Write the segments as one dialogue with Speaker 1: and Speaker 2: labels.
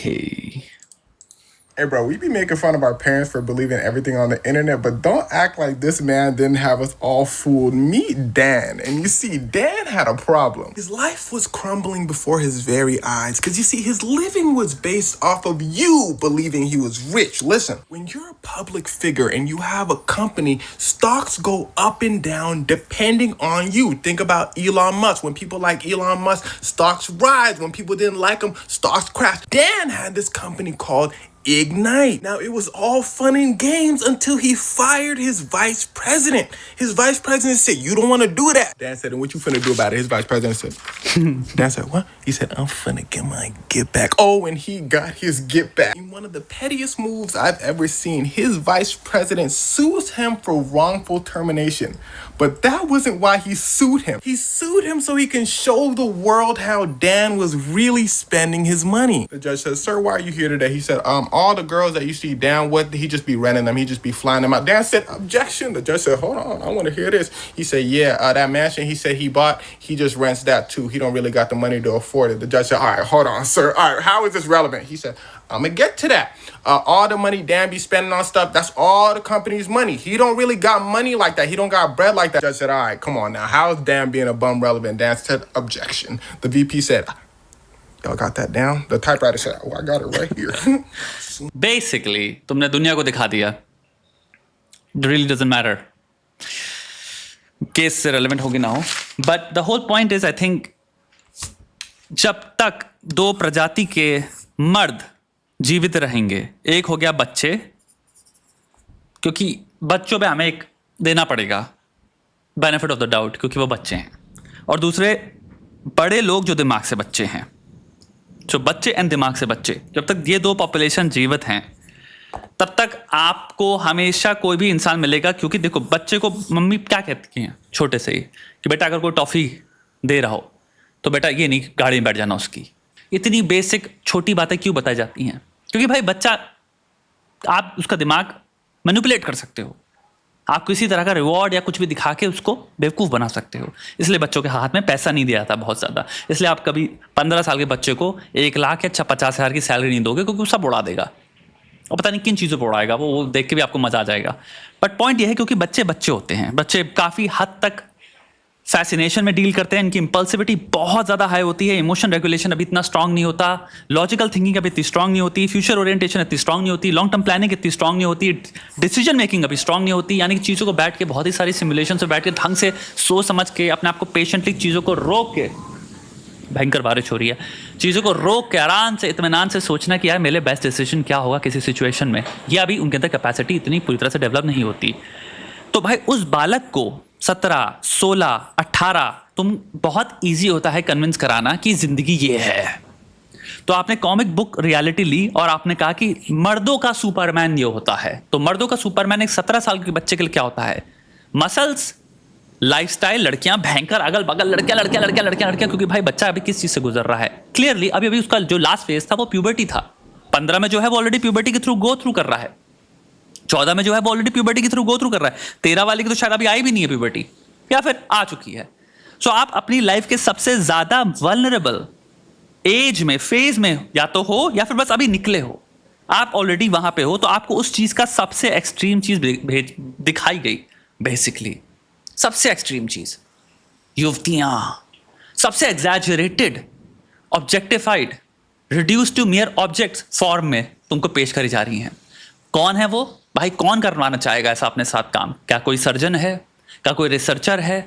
Speaker 1: Okay.
Speaker 2: Hey, bro, we be making fun of our parents for believing everything on the internet, but don't act like this man didn't have us all fooled. Meet Dan. And you see, Dan had a problem. His life was crumbling before his very eyes, because you see, his living was based off of you believing he was rich. Listen, when you're a public figure and you have a company, stocks go up and down depending on you. Think about Elon Musk. When people like Elon Musk, stocks rise. When people didn't like him, stocks crash. Dan had this company called Ignite. Now, it was all fun and games until he fired his vice president. His vice president said, "You don't want to do that." Dan said, "And what you finna do about it?" His vice president said, Dan said, "What?" He said, "I'm finna get my get back." Oh, and he got his get back. In one of the pettiest moves I've ever seen, his vice president sues him for wrongful termination. But that wasn't why he sued him. He sued him so he can show the world how Dan was really spending his money. The judge said, "Sir, why are you here today?" He said, all the girls that you see Dan with, he just be renting them. He just be flying them out." Dan said, "Objection." The judge said, "Hold on, I want to hear this." He said, "Yeah, that mansion he said he bought, he just rents that too. He don't really got the money to afford it." The judge said, "All right, hold on, sir. All right, how is this relevant?" He said, "I'm going to get to that. All the money Dan be spending on stuff, that's all the company's money. He don't really got money like that. He don't got bread like that." The judge said, "All right, come on now. How is Dan being a bum relevant?" Dan said, "Objection." The VP said, "Y'all got that down?" The typewriter said, "Oh, I got it right here."
Speaker 1: Basically, तुमने दुनिया को दिखा दिया. It really doesn't matter. Case से relevant होगी ना हो. But the whole point is, I think, जब तक दो प्रजाति के मर्द जीवित रहेंगे, एक हो गया बच्चे, क्योंकि बच्चों पे हमें एक देना पड़ेगा बेनिफिट ऑफ द डाउट, क्योंकि वो बच्चे हैं, और दूसरे बड़े लोग जो दिमाग से बच्चे हैं, जो बच्चे एंड दिमाग से बच्चे, जब तक ये दो पॉपुलेशन जीवित हैं तब तक आपको हमेशा कोई भी इंसान मिलेगा. क्योंकि देखो, बच्चे को मम्मी क्या कहती हैं छोटे से ही कि बेटा अगर कोई टॉफ़ी दे रहा हो तो बेटा ये नहीं गाड़ी में बैठ जाना उसकी. इतनी बेसिक छोटी बातें क्यों बताई जाती हैं? क्योंकि भाई बच्चा, आप उसका दिमाग मैनिपुलेट कर सकते हो, आप किसी तरह का रिवॉर्ड या कुछ भी दिखा के उसको बेवकूफ़ बना सकते हो. इसलिए बच्चों के हाथ में पैसा नहीं दिया जाता बहुत ज़्यादा. इसलिए आप कभी 15 साल के बच्चे को 1 लाख या 50,000 की सैलरी नहीं दोगे, क्योंकि वो सब उड़ा देगा और पता नहीं किन चीज़ों पर उड़ाएगा वो देख के भी आपको मज़ा आ जाएगा. बट पॉइंट ये है, क्योंकि बच्चे बच्चे होते हैं, बच्चे काफ़ी हद तक फैसिनेशन में डील करते हैं, इनकी इंपल्सिविटी बहुत ज़्यादा हाई होती है, इमोशन रेगुलेशन अभी इतना स्ट्रांग नहीं होता, लॉजिकल थिंकिंग अभी इतनी स्ट्रांग नहीं होती, फ्यूचर ओरिएंटेशन इतनी स्ट्रांग नहीं होती, लॉन्ग टर्म प्लानिंग इतनी स्ट्रांग नहीं होती, डिसीजन मेकिंग अभी स्ट्रांग नहीं होती. यानी कि चीज़ों को बैठ के बहुत ही सारी सिमुलेशन से बैठ के ढंग से सोच समझ के अपने आप को पेशेंटली चीज़ों को रोक के, भयंकर बारिश हो रही है, चीज़ों को रोक के आराम से इत्मीनान से सोचना कि यार मेरे बेस्ट डिसीजन क्या होगा किसी सिचुएशन में, यह अभी उनके अंदर कैपेसिटी इतनी पूरी तरह से डेवलप नहीं होती. तो भाई उस बालक को 17, 16, 18 तुम बहुत ईजी होता है कन्विंस कराना कि ज़िंदगी ये है. तो आपने कॉमिक बुक रियलिटी ली और आपने कहा कि मर्दों का सुपरमैन ये होता है. तो मर्दों का सुपरमैन एक 17 साल के बच्चे के लिए क्या होता है? मसल्स, लाइफस्टाइल, लड़कियां भयंकर अगल बगल, लड़कियां लड़कियां लड़कियां लड़कियां लड़कियां. क्योंकि भाई बच्चा अभी किस चीज़ से गुजर रहा है क्लियरली, अभी उसका जो लास्ट फेज था वो प्यूबर्टी था. 15 में जो है वो ऑलरेडी प्यूबर्टी के थ्रू गो थ्रू कर रहा है. 14 में जो है वो ऑलरेडी प्यूबर्टी के थ्रू गो थ्रू कर रहा है. 13 वाले की तो शायद अभी आई भी नहीं है प्यूबर्टी, या फिर आ चुकी है. सो आप अपनी लाइफ के सबसे ज्यादा वल्नरेबल एज में, फेज में या तो हो या फिर बस अभी निकले हो, आप ऑलरेडी वहां पे हो. तो आपको उस चीज का सबसे एक्सट्रीम चीज दिखाई गई. बेसिकली सबसे एक्सट्रीम चीज, युवतियां सबसे exaggerated, objectified, reduce to mere objects form में तुमको पेश करी जा रही हैं. कौन है वो? भाई कौन करवाना चाहेगा ऐसा अपने साथ काम? क्या कोई सर्जन है? क्या कोई रिसर्चर है?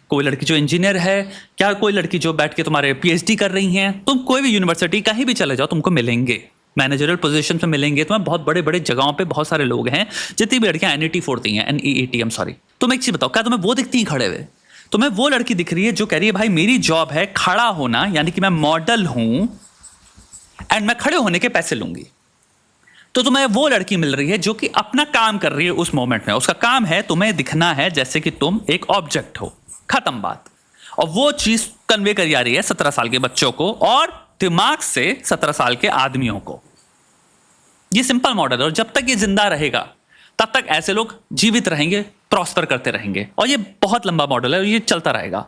Speaker 1: कोई लड़की जो इंजीनियर है? क्या कोई लड़की जो बैठ के तुम्हारे पीएचडी कर रही हैं? तुम कोई भी यूनिवर्सिटी कहीं भी चले जाओ तुमको मिलेंगे, मैनेजरल पोजीशन में मिलेंगे तुम्हें. बहुत बड़े बड़े जगहों पे बहुत सारे लोग हैं. जितनी भी लड़कियां NET फोड़ती हैं, NEET, सॉरी. तुम एक चीज बताओ, क्या तुम्हें वो दिखती हैं खड़े हुए? तुम्हें वो लड़की दिख रही है जो कह रही है भाई मेरी जॉब है खड़ा होना, यानी कि मैं मॉडल हूं एंड मैं खड़े होने के पैसे लूंगी. तो तुम्हें वो लड़की मिल रही है जो कि अपना काम कर रही है उस मोमेंट में. उसका काम है तुम्हें दिखना है जैसे कि तुम एक ऑब्जेक्ट हो, खत्म बात. और वो चीज कन्वे करी जा रही है 17 साल के बच्चों को और दिमाग से 17 साल के आदमियों को. ये सिंपल मॉडल है और जब तक ये जिंदा रहेगा तब तक ऐसे लोग जीवित रहेंगे, प्रॉस्पर करते रहेंगे. और ये बहुत लंबा मॉडल है और ये चलता रहेगा.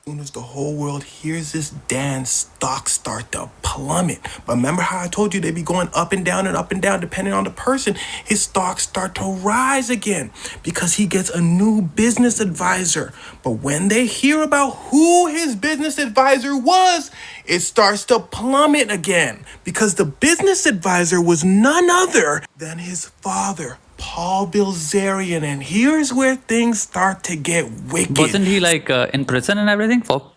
Speaker 2: As soon as the whole world hears this, Dan's stocks start to plummet. But remember how I told you they'd be going up and down depending on the person. His stocks start to rise again because he gets a new business advisor. But when they hear about who his business advisor was, it starts to plummet again because the business advisor was none other than his father, Paul Bilzerian. And here's where things start to get wicked.
Speaker 1: Wasn't he like in prison and everything for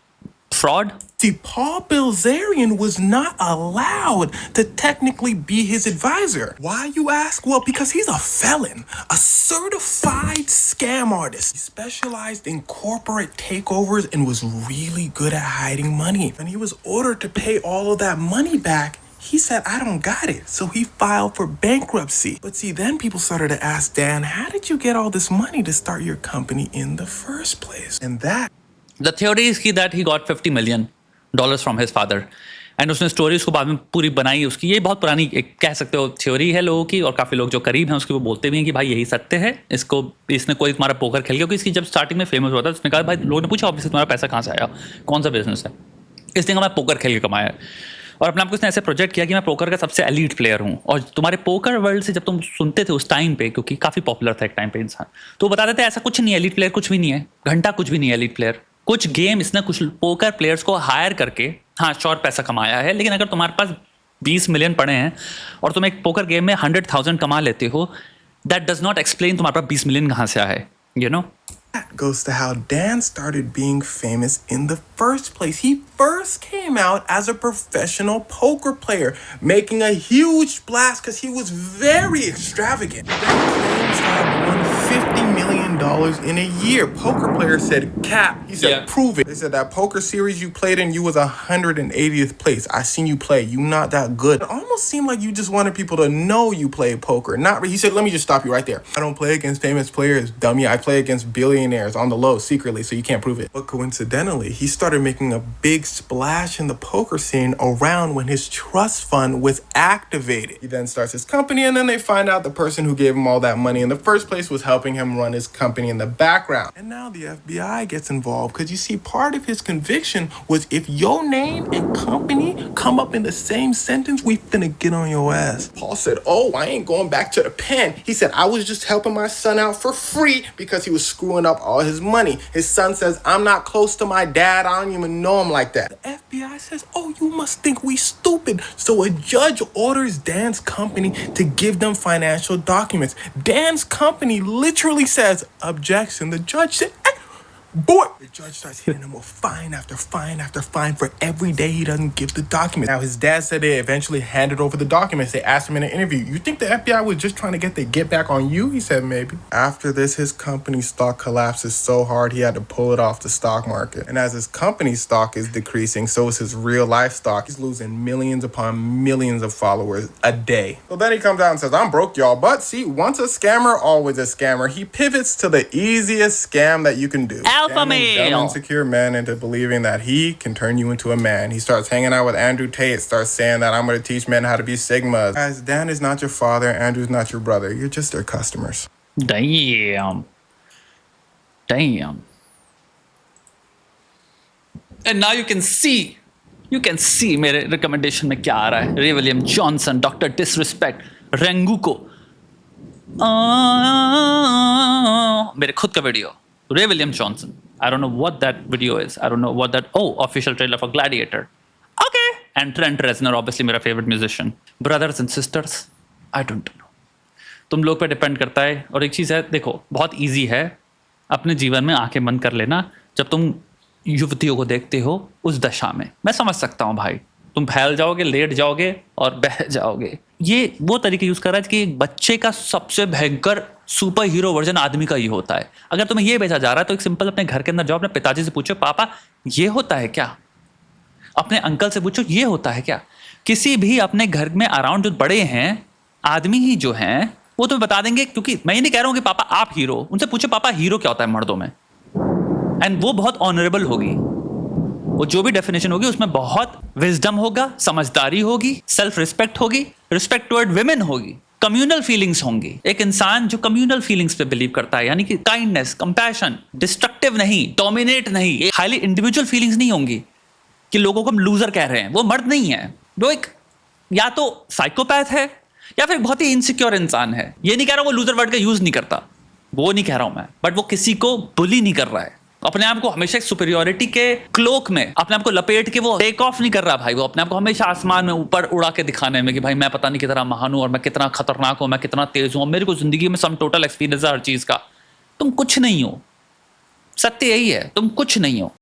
Speaker 1: fraud?
Speaker 2: See, Paul Bilzerian was not allowed to technically be his advisor. Why, you ask? Well, because he's a felon, a certified scam artist. He specialized in corporate takeovers and was really good at hiding money. When he was ordered to pay all of that money back, he said, I don't got it. So he filed for bankruptcy. But see, then people started to ask Dan, how did you get all this money to start your company in the first place? And that...
Speaker 1: The theory is that he got $50 million from his father. And उसने story उसको बाद में पूरी बनाई उसकी. ये बहुत पुरानी एक कह सकते हो थ्योरी है लोगों की, और काफ़ी लोग जो करीब हैं उसके वो बोलते भी हैं कि भाई यही सत्य है. इसने कोई तुम्हारा पोकर खेल, क्योंकि इसकी जब स्टार्टिंग में फेमस हुआ था उसने कहा भाई, लोगों ने पूछा ऑब्वियसली तुम्हारा पैसा कहाँ से आया, कौन सा बिजनेस है. इसने कहा मैं पोकर खेल के कमाया. और अपने आप को इसने ऐसे प्रोजेक्ट किया कि मैं पोकर का सबसे एलीट प्लेयर हूँ. और तुम्हारे पोकर वर्ल्ड से जब तुम सुनते थे उस टाइम पे, क्योंकि काफ़ी पॉपुलर था एक टाइम पे इंसान, तो बताते थे ऐसा कुछ नहीं है, एलीट प्लेयर कुछ भी नहीं है, घंटा कुछ भी नहीं है एलीट प्लेयर. कुछ गेम इसने कुछ पोकर प्लेयर्स को हायर करके, हाँ श्योर पैसा कमाया है, लेकिन अगर तुम्हारे पास 20 मिलियन पड़े हैं और तुम एक पोकर गेम में 100,000 कमा लेते हो, दैट डज नॉट एक्सप्लेन तुम्हारे पास 20 मिलियन कहाँ से आया है, you know.
Speaker 2: That goes to how Dan started being famous in the first place. He first came out as a professional poker player, making a huge splash because he was very extravagant. He claims to have won $50 million in a year. Poker player said, Cap, he said, prove it. They said that poker series you played in, you was 180th place. I seen you play. You not that good. It almost seemed like you just wanted people to know you played poker. He said, let me just stop you right there. I don't play against famous players, dummy. I play against billionaires on the low secretly, so you can't prove it. But coincidentally, he started making a big splash in the poker scene around when his trust fund was activated. He then starts his company, and then they find out the person who gave him all that money in the first place was helping him run his company in the background. And now the FBI gets involved because you see, part of his conviction was if your name and company come up in the same sentence, we finna get on your ass. Paul said, oh, I ain't going back to the pen. He said, I was just helping my son out for free because he was screwing up all his money. His son says, I'm not close to my dad. I don't even know him like that. The FBI says, oh, you must think we stupid. So a judge orders Dan's company to give them financial documents. Dan's company literally says, objection. The judge said, boy, the judge starts hitting him with fine after fine after fine for every day he doesn't give the document. Now, his dad said they eventually handed over the documents. They asked him in an interview, you think the FBI was just trying to get the get back on you? He said, maybe. After this, his company's stock collapses so hard he had to pull it off the stock market. And as his company's stock is decreasing, so is his real life stock. He's losing millions upon millions of followers a day. So then he comes out and says, I'm broke, y'all. But see, once a scammer, always a scammer. He pivots to the easiest scam that you can do.
Speaker 1: Alpha male.
Speaker 2: Dumb, insecure men into believing that he can turn you into a man. He starts hanging out with Andrew Tate, starts saying that I'm going to teach men how to be Sigmas. Guys, Dan is not your father, Andrew's not your brother. You're just their customers.
Speaker 1: Damn. And now you can see मेरे recommendation में क्या आ रहा है. Ray William Johnson, Dr. Disrespect, Rengoku. मेरे खुद का video. Ray William Johnson. I don't know what that video is. I don't know what that... Oh, official trailer for Gladiator. Okay. And Trent Reznor, obviously मेरा favorite musician. Brothers and sisters, I don't know. तुम लोग पे depend करता है. और एक चीज़ है, देखो, बहुत ईजी है अपने जीवन में आंखें बंद कर लेना जब तुम युवतियों को देखते हो उस दशा में. मैं समझ सकता हूँ भाई, तुम फैल जाओगे, लेट जाओगे और बह जाओगे. ये वो तरीके यूज़ कर रहा है कि एक बच्चे का सबसे भयंकर सुपर हीरो वर्जन आदमी का ही होता है. अगर तुम्हें ये बेचा जा रहा है तो एक सिंपल अपने घर के अंदर जाओ, अपने पिताजी से पूछो, पापा ये होता है क्या? अपने अंकल से पूछो, ये होता है क्या? किसी भी अपने घर में अराउंड जो बड़े हैं आदमी ही जो हैं वो तुम्हें बता देंगे. क्योंकि मैं ये नहीं कह रहा हूँ कि पापा आप हीरो, उनसे पूछो पापा हीरो क्या होता है मर्दों में, एंड वो बहुत ऑनरेबल होगी. वो जो भी डेफिनेशन होगी उसमें बहुत विजडम होगा, समझदारी होगी, सेल्फ रिस्पेक्ट होगी, रिस्पेक्ट टुवर्ड विमेन होगी. कम्युनल फीलिंग्स होंगी। एक इंसान जो कम्युनल फीलिंग्स पे बिलीव करता है, यानी कि काइंडनेस, कंपैशन, डिस्ट्रक्टिव नहीं, डोमिनेट नहीं, एक हाईली इंडिविजुअल फीलिंग्स नहीं होंगी कि लोगों को हम लूजर कह रहे हैं। वो मर्द नहीं है, वो एक या तो साइकोपैथ है या फिर बहुत ही इनसिक्योर इंसान है। ये नहीं कह रहा हूं वो लूजर वर्ड का यूज नहीं करता, वो नहीं कह रहा हूं मैं, बट वो किसी को बुली नहीं कर रहा है। अपने आप को हमेशा एक सुपीरियोरिटी के क्लोक में अपने आप को लपेट के वो टेक ऑफ नहीं कर रहा भाई। वो अपने आप को हमेशा आसमान में ऊपर उड़ा के दिखाने में कि भाई मैं पता नहीं कितना महान हूं और मैं कितना खतरनाक हूं, मैं कितना तेज हूं, मेरे को जिंदगी में सम टोटल एक्सपीरियंस है हर चीज का। तुम कुछ नहीं हो, सत्य यही है, तुम कुछ नहीं हो।